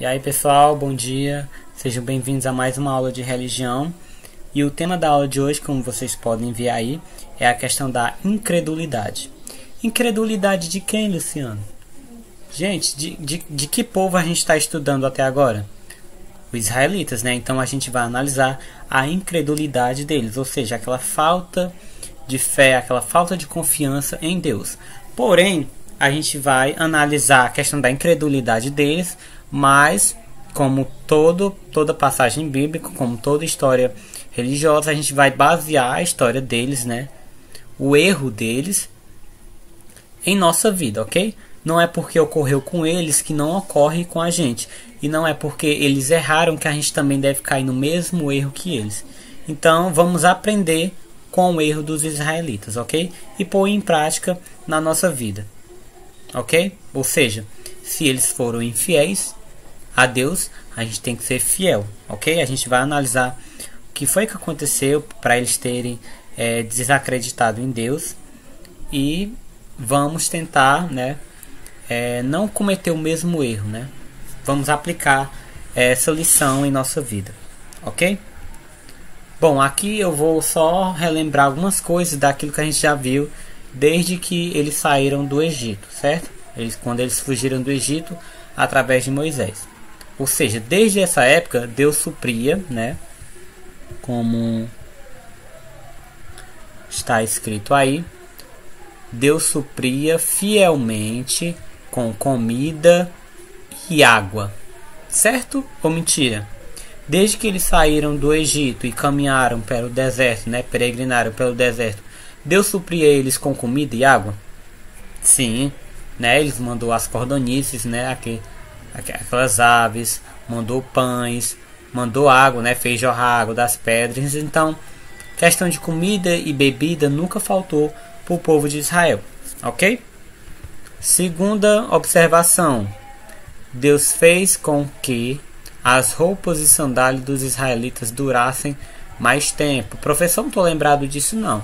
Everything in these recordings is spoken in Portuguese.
E aí pessoal, bom dia, sejam bem-vindos a mais uma aula de religião. E o tema da aula de hoje, como vocês podem ver aí, é a questão da incredulidade. Incredulidade de quem, Luciano? Gente, de que povo a gente está estudando até agora? Os israelitas, né? Então a gente vai analisar a incredulidade deles, ou seja, aquela falta de fé, aquela falta de confiança em Deus. Porém, a gente vai analisar a questão da incredulidade deles, mas como toda passagem bíblica, como toda história religiosa, a gente vai basear a história deles, né? O erro deles em nossa vida, ok? Não é porque ocorreu com eles que não ocorre com a gente. E não é porque eles erraram que a gente também deve cair no mesmo erro que eles. Então vamos aprender com o erro dos israelitas, ok? E pôr em prática na nossa vida, ok? Ou seja, se eles foram infiéis a Deus, a gente tem que ser fiel, ok? A gente vai analisar o que foi que aconteceu para eles terem desacreditado em Deus. E vamos tentar, né, não cometer o mesmo erro, né? Vamos aplicar essa lição em nossa vida, ok? Bom, aqui eu vou só relembrar algumas coisas daquilo que a gente já viu desde que eles saíram do Egito, certo? Quando eles fugiram do Egito através de Moisés. Ou seja, desde essa época Deus supria, né? Como está escrito aí, Deus supria fielmente com comida e água. Certo ou mentira? Desde que eles saíram do Egito e caminharam pelo deserto, né, peregrinaram pelo deserto, Deus supria eles com comida e água? Sim, né, eles mandou as cordonices, né, aquelas aves, mandou pães, mandou água, né, fez jorrar água das pedras. Então, questão de comida e bebida nunca faltou para o povo de Israel, ok? Segunda observação: Deus fez com que as roupas e sandálias dos israelitas durassem mais tempo. Professor, não estou lembrado disso não.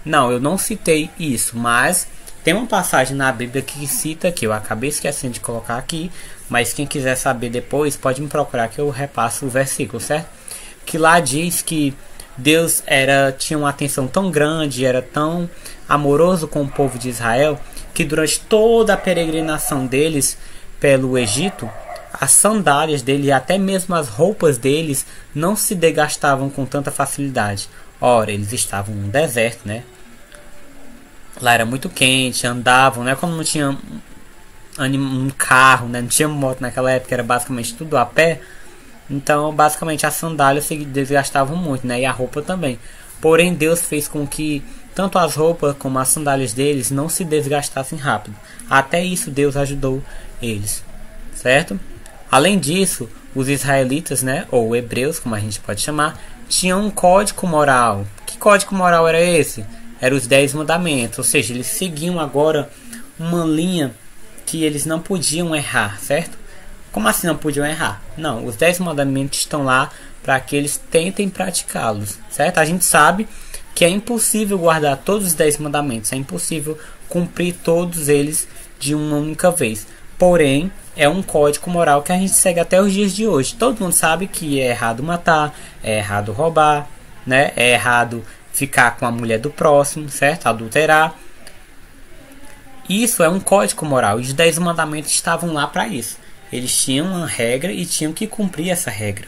Não, eu não citei isso, mas tem uma passagem na Bíblia que cita, que eu acabei esquecendo de colocar aqui, mas quem quiser saber depois pode me procurar que eu repasso o versículo, certo? Que lá diz que Deus tinha uma atenção tão grande, era tão amoroso com o povo de Israel, que durante toda a peregrinação deles pelo Egito, as sandálias dele e até mesmo as roupas deles não se desgastavam com tanta facilidade. Ora, eles estavam no deserto, né? Lá era muito quente, andavam, né? Como não tinha um carro, né? Não tinha moto naquela época, era basicamente tudo a pé. Então, basicamente, as sandálias se desgastavam muito, né? E a roupa também. Porém, Deus fez com que tanto as roupas como as sandálias deles não se desgastassem rápido. Até isso Deus ajudou eles, certo? Além disso, os israelitas, né, ou hebreus, como a gente pode chamar, tinham um código moral. Que código moral era esse? Eram os 10 mandamentos, ou seja, eles seguiam agora uma linha que eles não podiam errar, certo? Como assim não podiam errar? Não, os 10 mandamentos estão lá para que eles tentem praticá-los, certo? A gente sabe que é impossível guardar todos os 10 mandamentos, é impossível cumprir todos eles de uma única vez. Porém, é um código moral que a gente segue até os dias de hoje. Todo mundo sabe que é errado matar, é errado roubar, né? É errado ficar com a mulher do próximo, certo? Adulterar. Isso é um código moral. E os 10 mandamentos estavam lá para isso. Eles tinham uma regra e tinham que cumprir essa regra,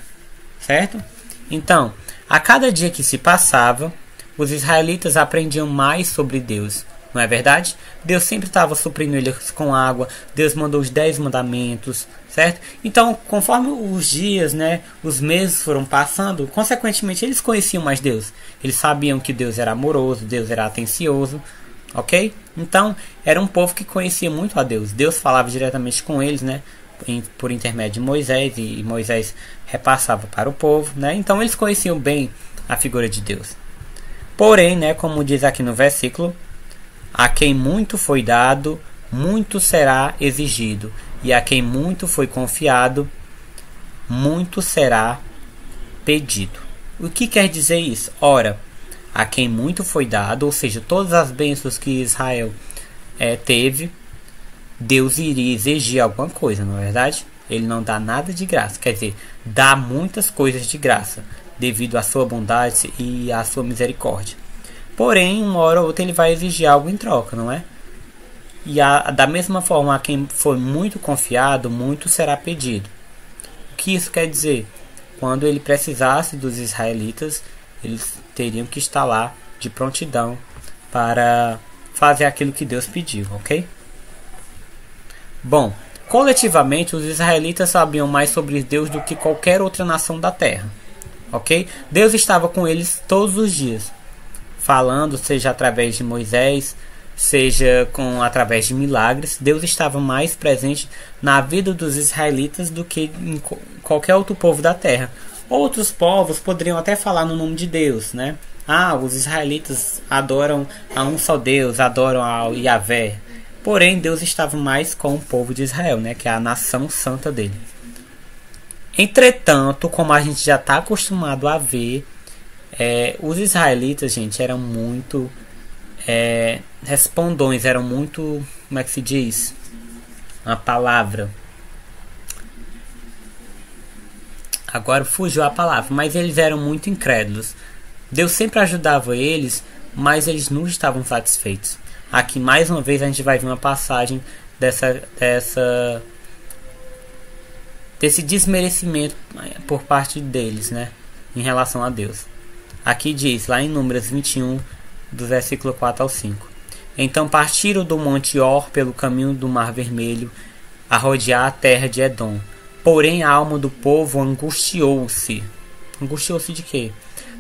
certo? Então, a cada dia que se passava, os israelitas aprendiam mais sobre Deus. Não é verdade? Deus sempre estava suprindo eles com água. Deus mandou os 10 mandamentos, certo? Então, conforme os dias, né, os meses foram passando, consequentemente eles conheciam mais Deus. Eles sabiam que Deus era amoroso, Deus era atencioso, ok? Então, era um povo que conhecia muito a Deus. Deus falava diretamente com eles, né, por intermédio de Moisés, e Moisés repassava para o povo, né? Então, eles conheciam bem a figura de Deus. Porém, né, como diz aqui no versículo, a quem muito foi dado, muito será exigido. E a quem muito foi confiado, muito será pedido. O que quer dizer isso? Ora, a quem muito foi dado, ou seja, todas as bênçãos que Israel teve, Deus iria exigir alguma coisa, não é verdade? Ele não dá nada de graça, quer dizer, dá muitas coisas de graça, devido à sua bondade e à sua misericórdia. Porém, uma hora ou outra ele vai exigir algo em troca, não é? E da mesma forma, a quem foi muito confiado, muito será pedido. O que isso quer dizer? Quando ele precisasse dos israelitas, eles teriam que estar lá de prontidão para fazer aquilo que Deus pediu, ok? Bom, coletivamente os israelitas sabiam mais sobre Deus do que qualquer outra nação da terra, ok? Deus estava com eles todos os dias, falando, seja através de Moisés, seja através de milagres. Deus estava mais presente na vida dos israelitas do que em qualquer outro povo da terra. Outros povos poderiam até falar no nome de Deus, né? Os israelitas adoram a um só Deus, adoram ao Yahvé. Porém, Deus estava mais com o povo de Israel, né? Que é a nação santa dele. Entretanto, como a gente já está acostumado a ver, os israelitas, gente, eram muito respondões, eram muito, como é que se diz? Uma palavra. Agora fugiu a palavra, mas eles eram muito incrédulos. Deus sempre ajudava eles, mas eles não estavam satisfeitos. Aqui mais uma vez a gente vai ver uma passagem desse desmerecimento por parte deles, né, em relação a Deus. Aqui diz, lá em Números 21, do versículo 4 ao 5. Então partiram do Monte Or pelo caminho do Mar Vermelho, a rodear a terra de Edom. Porém a alma do povo angustiou-se. Angustiou-se de quê?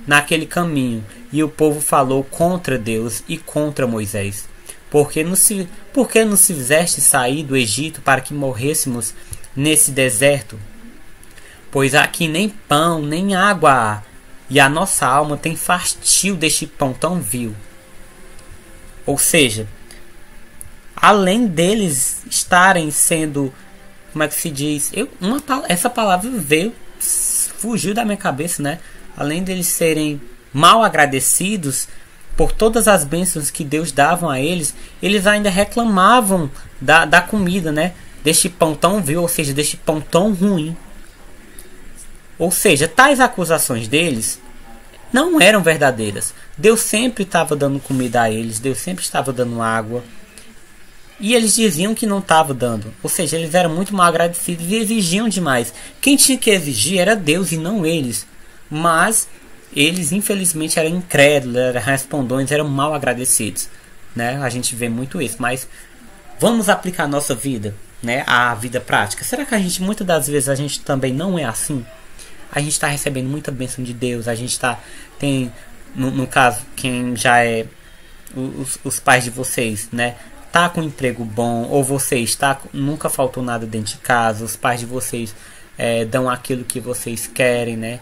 Naquele caminho. E o povo falou contra Deus e contra Moisés. Por que nos fizeste sair do Egito para que morrêssemos nesse deserto? Pois aqui nem pão, nem água há, e a nossa alma tem fastio deste pão tão vil. Ou seja, além deles estarem sendo, como é que se diz? Essa palavra fugiu da minha cabeça, né? Além deles serem mal agradecidos por todas as bênçãos que Deus dava a eles, eles ainda reclamavam da comida, né? Deste pão tão vil, ou seja, deste pão tão ruim. Ou seja, tais acusações deles não eram verdadeiras. Deus sempre estava dando comida a eles, Deus sempre estava dando água. E eles diziam que não estava dando. Ou seja, eles eram muito mal agradecidos e exigiam demais. Quem tinha que exigir era Deus e não eles. Mas eles infelizmente eram incrédulos, eram respondões, eram mal agradecidos, né? A gente vê muito isso. Mas vamos aplicar a nossa vida, né? A vida prática. Será que muitas das vezes a gente também não é assim? A gente está recebendo muita bênção de Deus. A gente tem, no caso, quem já é os pais de vocês, né? Tá com um emprego bom, ou vocês nunca faltou nada dentro de casa. Os pais de vocês dão aquilo que vocês querem, né?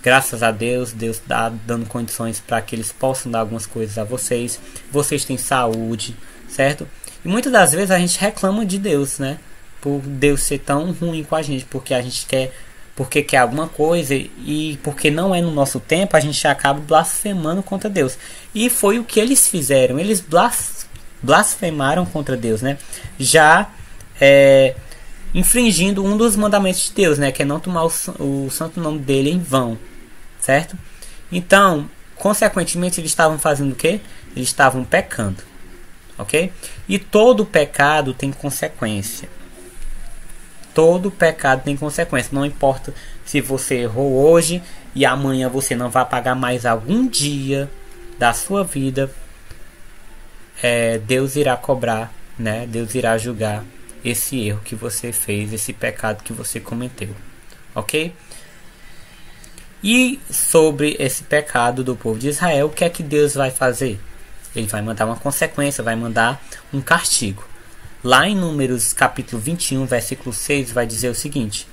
Graças a Deus, Deus está dando condições para que eles possam dar algumas coisas a vocês. Vocês têm saúde, certo? E muitas das vezes a gente reclama de Deus, né? Por Deus ser tão ruim com a gente, porque a gente quer alguma coisa e porque não é no nosso tempo, a gente acaba blasfemando contra Deus. E foi o que eles fizeram. Eles blasfemaram contra Deus, né? Já infringindo um dos mandamentos de Deus, né? Que é não tomar o santo nome dele em vão, certo? Então, consequentemente, eles estavam fazendo o quê? Eles estavam pecando, ok? E todo pecado tem consequência. Todo pecado tem consequência. Não importa se você errou hoje e amanhã você não vai pagar mais algum dia da sua vida. Deus irá cobrar, né? Deus irá julgar esse erro que você fez, esse pecado que você cometeu, ok? E sobre esse pecado do povo de Israel, o que é que Deus vai fazer? Ele vai mandar uma consequência, vai mandar um castigo. Lá em Números capítulo 21, versículo 6, vai dizer o seguinte: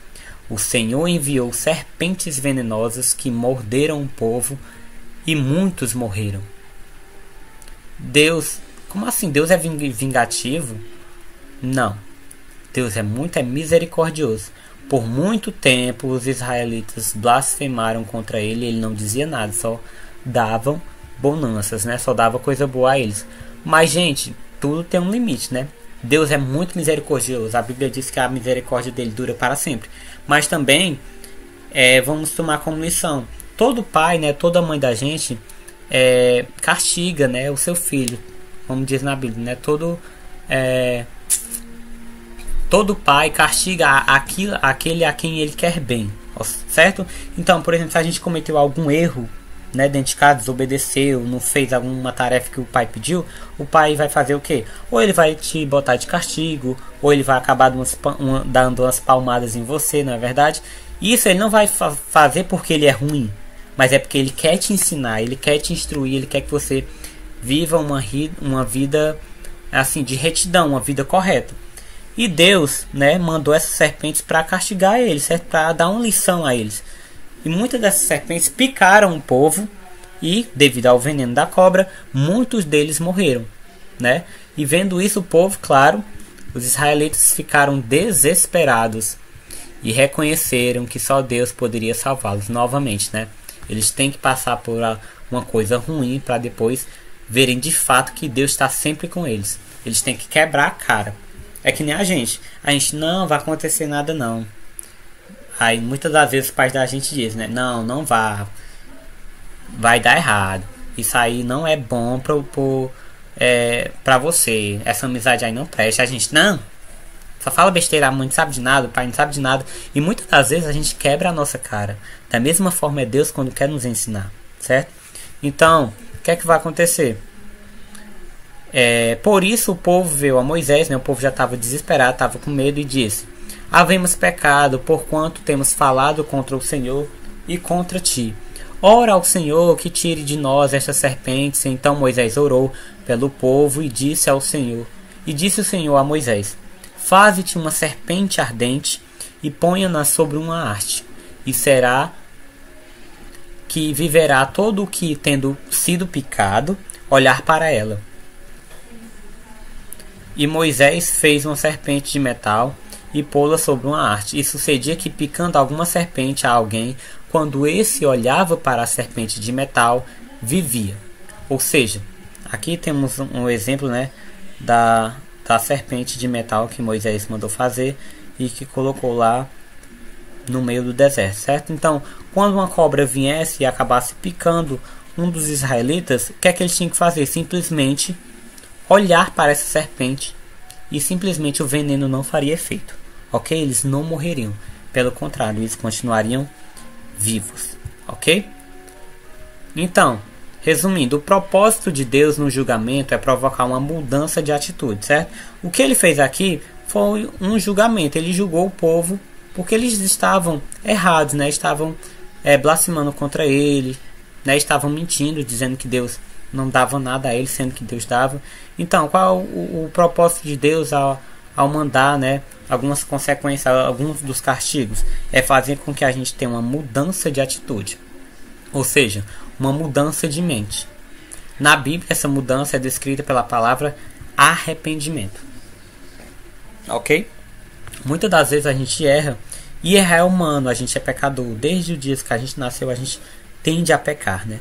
o Senhor enviou serpentes venenosas que morderam o povo e muitos morreram. Deus, como assim? Deus é vingativo? Não. Deus é misericordioso. Por muito tempo os israelitas blasfemaram contra ele. Ele não dizia nada, só davam bonanças, né? Só dava coisa boa a eles. Mas, gente, tudo tem um limite, né? Deus é muito misericordioso. A Bíblia diz que a misericórdia dele dura para sempre. Mas também vamos tomar como lição: todo pai, né, toda mãe da gente castiga, né, o seu filho, como diz na Bíblia, né? Todo pai castiga aquele a quem ele quer bem, certo? Então, por exemplo, se a gente cometeu algum erro, né, dentro de casa, desobedeceu, não fez alguma tarefa que o pai pediu, o pai vai fazer o quê? Ou ele vai te botar de castigo, ou ele vai acabar dando umas palmadas em você, não é verdade? Isso ele não vai fazer porque ele é ruim, mas é porque ele quer te ensinar, ele quer te instruir, ele quer que você viva uma vida assim, de retidão, uma vida correta. E Deus, né, mandou essas serpentes para castigar eles, certo? Para dar uma lição a eles. E muitas dessas serpentes picaram o povo e, devido ao veneno da cobra, muitos deles morreram, né? E vendo isso, o povo, claro, os israelitas ficaram desesperados e reconheceram que só Deus poderia salvá-los novamente, né? Eles têm que passar por uma coisa ruim para depois verem de fato que Deus está sempre com eles. Eles têm que quebrar a cara. É que nem a gente não vai acontecer nada não. Aí muitas das vezes os pais da gente dizem, né? Não vai dar errado. Isso aí não é bom pra você. Essa amizade aí não presta. A gente só fala besteira, a mãe não sabe de nada, o pai não sabe de nada. E muitas das vezes a gente quebra a nossa cara. Da mesma forma é Deus quando quer nos ensinar, certo? Então, o que é que vai acontecer? Por isso o povo veio a Moisés, né? O povo já estava desesperado, estava com medo e disse: havemos pecado, porquanto temos falado contra o Senhor e contra ti. Ora ao Senhor que tire de nós estas serpentes. Então Moisés orou pelo povo e disse ao Senhor. E disse o Senhor a Moisés: faze-te uma serpente ardente e ponha-na sobre uma haste, e será que viverá todo o que, tendo sido picado, olhar para ela. E Moisés fez uma serpente de metal e pô-la sobre uma haste. E sucedia que, picando alguma serpente a alguém, quando esse olhava para a serpente de metal, vivia. Ou seja, aqui temos um exemplo, né, da serpente de metal que Moisés mandou fazer e que colocou lá no meio do deserto, certo? Então, quando uma cobra viesse e acabasse picando um dos israelitas, o que é que eles tinham que fazer? Simplesmente olhar para essa serpente e simplesmente o veneno não faria efeito, ok? Eles não morreriam, pelo contrário, eles continuariam vivos, ok? Então, resumindo, o propósito de Deus no julgamento é provocar uma mudança de atitude, certo? O que ele fez aqui foi um julgamento. Ele julgou o povo porque eles estavam errados, né? Estavam blasfemando contra ele, né? Estavam mentindo, dizendo que Deus não dava nada a eles, sendo que Deus dava. Então, qual o propósito de Deus ao mandar, né, algumas consequências, alguns dos castigos? É fazer com que a gente tenha uma mudança de atitude, ou seja, uma mudança de mente. Na Bíblia, essa mudança é descrita pela palavra arrependimento, ok? Muitas das vezes a gente erra, e errar é humano, a gente é pecador. Desde o dia que a gente nasceu, a gente tende a pecar, né?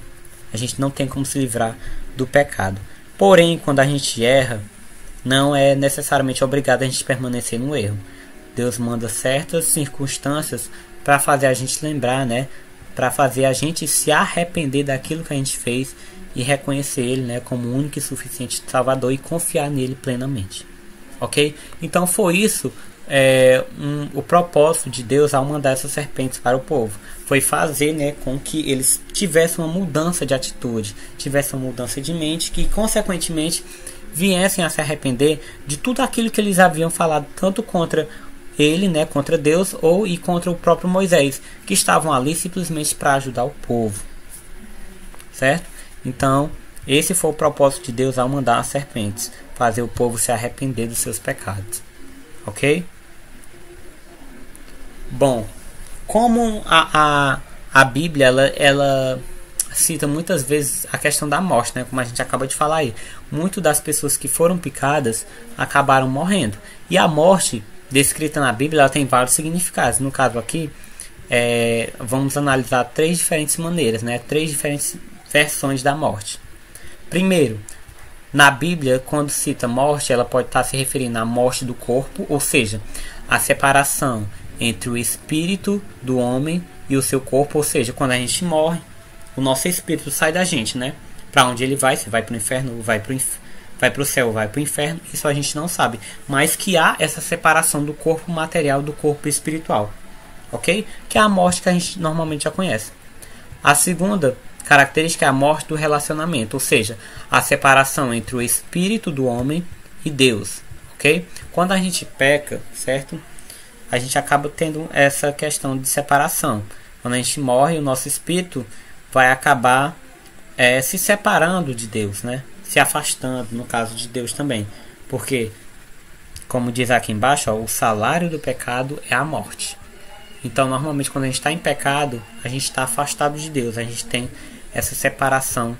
A gente não tem como se livrar do pecado. Porém, quando a gente erra, não é necessariamente obrigado a gente permanecer no erro. Deus manda certas circunstâncias para fazer a gente lembrar, né? Para fazer a gente se arrepender daquilo que a gente fez e reconhecer Ele, né, como o único e suficiente Salvador e confiar nele plenamente. Ok? Então foi isso o propósito de Deus ao mandar essas serpentes para o povo. Foi fazer, né, com que eles tivessem uma mudança de atitude, tivessem uma mudança de mente, que consequentemente viessem a se arrepender de tudo aquilo que eles haviam falado, tanto contra ele, né, contra Deus, e contra o próprio Moisés, que estavam ali simplesmente para ajudar o povo, certo? Então, esse foi o propósito de Deus ao mandar as serpentes, fazer o povo se arrepender dos seus pecados, ok? Bom, como a Bíblia ela cita muitas vezes a questão da morte, né? Como a gente acaba de falar aí, muitas das pessoas que foram picadas acabaram morrendo, e a morte descrita na Bíblia ela tem vários significados. No caso aqui, vamos analisar três diferentes maneiras, né? Três diferentes versões da morte. Primeiro, Na Bíblia, quando cita morte, ela pode estar se referindo à morte do corpo, ou seja, a separação entre o espírito do homem e o seu corpo, ou seja, quando a gente morre, o nosso espírito sai da gente, né? Para onde ele vai? Se vai para o inferno, vai para o céu, vai para o inferno, isso a gente não sabe. Mas que há essa separação do corpo material do corpo espiritual, ok? Que é a morte que a gente normalmente já conhece. A segunda característica é a morte do relacionamento, ou seja, a separação entre o espírito do homem e Deus, ok? Quando a gente peca, certo? A gente acaba tendo essa questão de separação. Quando a gente morre, o nosso espírito vai acabar se separando de Deus, né? Se afastando, no caso de Deus também. Porque, como diz aqui embaixo, ó, o salário do pecado é a morte. Então, normalmente, quando a gente está em pecado, a gente está afastado de Deus. A gente tem essa separação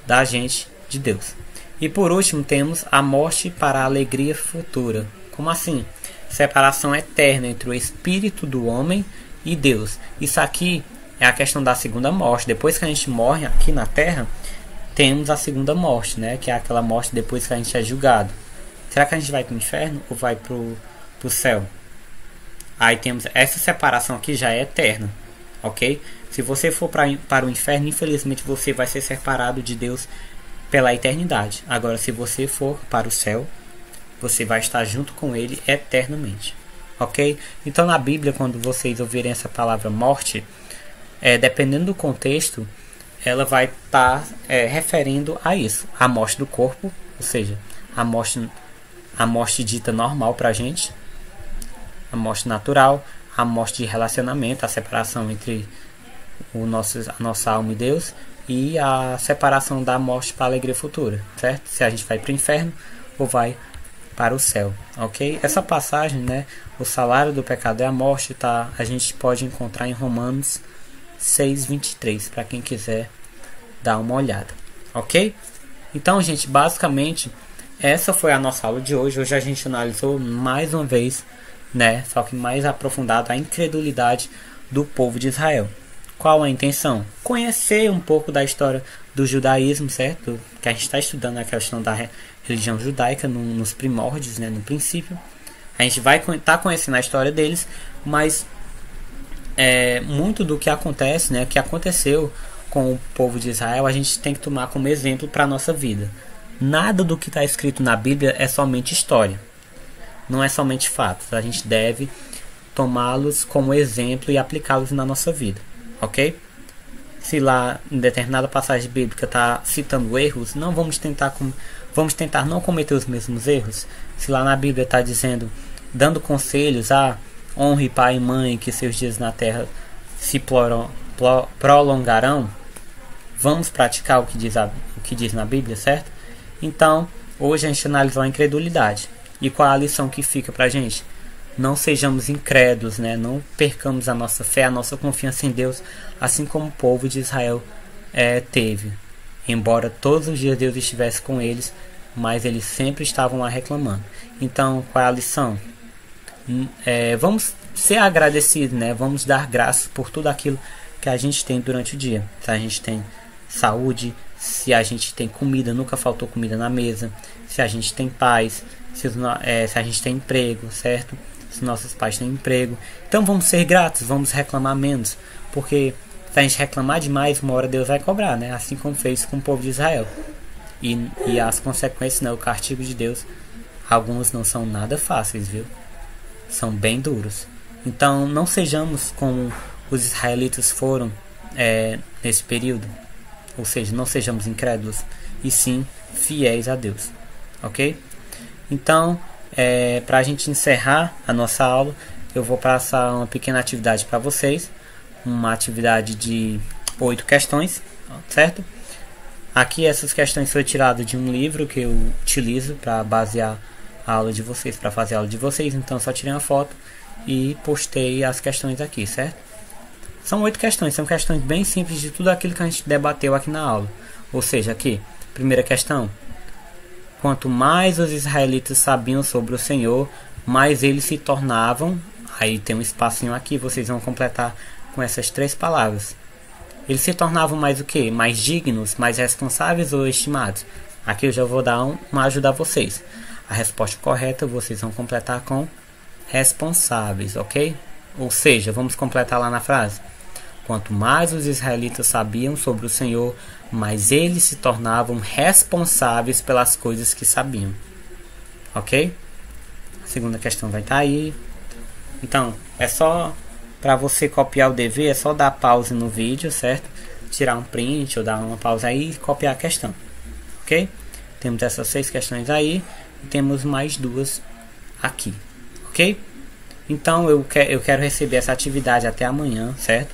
da gente de Deus. E por último, temos a morte para a alegria futura. Como assim? Separação eterna entre o espírito do homem e Deus. Isso aqui é a questão da segunda morte. Depois que a gente morre aqui na terra, temos a segunda morte, né? Que é aquela morte depois que a gente é julgado. Será que a gente vai para o inferno ou vai para o céu? Aí temos essa separação aqui, já é eterna, ok? Se você for para o inferno, infelizmente você vai ser separado de Deus pela eternidade. Agora, se você for para o céu, você vai estar junto com Ele eternamente, ok? Então, na Bíblia, quando vocês ouvirem essa palavra morte, dependendo do contexto, ela vai estar referindo a isso, a morte do corpo, ou seja, a morte dita normal para a gente, a morte natural, a morte de relacionamento, a separação entre a nossa alma e Deus, e a separação da morte para a alegria futura, certo? Se a gente vai para o inferno ou vai para o céu, ok? Essa passagem, né, o salário do pecado é a morte, tá? A gente pode encontrar em Romanos 6:23, para quem quiser dar uma olhada, ok? Então, gente, basicamente essa foi a nossa aula de hoje. Hoje a gente analisou mais uma vez, né, só que mais aprofundado, a incredulidade do povo de Israel. Qual a intenção? Conhecer um pouco da história do judaísmo, certo? Que a gente está estudando a questão da religião judaica nos primórdios, né, no princípio. A gente vai estar conhecendo a história deles, mas muito do que acontece, né, que aconteceu com o povo de Israel, a gente tem que tomar como exemplo para a nossa vida. Nada do que está escrito na Bíblia é somente história. Não é somente fatos. A gente deve tomá-los como exemplo e aplicá-los na nossa vida, ok? Se lá em determinada passagem bíblica está citando erros, não vamos tentar não cometer os mesmos erros. Se lá na Bíblia está dizendo, dando conselhos a honre pai e mãe, que seus dias na terra se prolongarão, vamos praticar o que diz na Bíblia, certo? Então, hoje a gente analisou a incredulidade. E qual a lição que fica pra gente? Não sejamos incrédulos, né? Não percamos a nossa fé, a nossa confiança em Deus, assim como o povo de Israel teve. Embora todos os dias Deus estivesse com eles, mas eles sempre estavam lá reclamando. Então, qual é a lição? Vamos ser agradecidos, né? Vamos dar graças por tudo aquilo que a gente tem durante o dia. Se a gente tem saúde, se a gente tem comida, nunca faltou comida na mesa, se a gente tem paz, se a gente tem emprego, certo? Se nossos pais têm emprego. Então vamos ser gratos, vamos reclamar menos, porque se a gente reclamar demais, uma hora Deus vai cobrar, né? Assim como fez com o povo de Israel. E as consequências, né? O castigo de Deus, alguns não são nada fáceis, viu? São bem duros. Então não sejamos como os israelitas foram nesse período. Ou seja, não sejamos incrédulos, e sim fiéis a Deus, ok? Então, para a gente encerrar a nossa aula, eu vou passar uma pequena atividade para vocês. Uma atividade de 8 questões, certo? Aqui essas questões foram tiradas de um livro que eu utilizo para basear a aula de vocês, para fazer a aula de vocês. Então, só tirei uma foto e postei as questões aqui, certo? São 8 questões, são questões bem simples de tudo aquilo que a gente debateu aqui na aula. Ou seja, aqui, primeira questão. Quanto mais os israelitas sabiam sobre o Senhor, mais eles se tornavam... Aí tem um espacinho aqui, vocês vão completar com essas 3 palavras. Eles se tornavam mais o quê? Mais dignos, mais responsáveis ou estimados? Aqui eu já vou dar uma ajuda a vocês. A resposta correta vocês vão completar com responsáveis, ok? Ou seja, vamos completar lá na frase. Quanto mais os israelitas sabiam sobre o Senhor, mais eles se tornavam responsáveis pelas coisas que sabiam. Ok? A segunda questão vai estar aí. Então, é só para você copiar o dever, é só dar pause no vídeo, certo? Tirar um print ou dar uma pausa aí e copiar a questão. Ok? Temos essas 6 questões aí e temos mais 2 aqui. Ok? Então, eu quero receber essa atividade até amanhã, certo?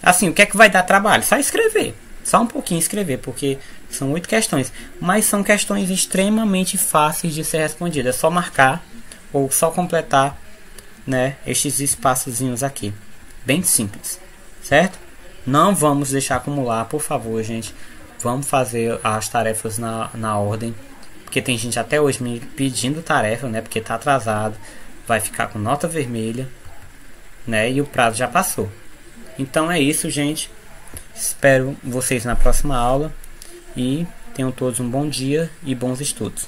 Assim, o que é que vai dar trabalho? Só escrever. Só um pouquinho escrever, porque são 8 questões. Mas são questões extremamente fáceis de ser respondidas. É só marcar ou só completar, né, estes espaçozinhos aqui. Bem simples, certo? Não vamos deixar acumular, por favor, gente. Vamos fazer as tarefas na ordem. Porque tem gente até hoje me pedindo tarefa, né? Porque tá atrasado. Vai ficar com nota vermelha, né? E o prazo já passou. Então é isso, gente. Espero vocês na próxima aula. E tenham todos um bom dia e bons estudos.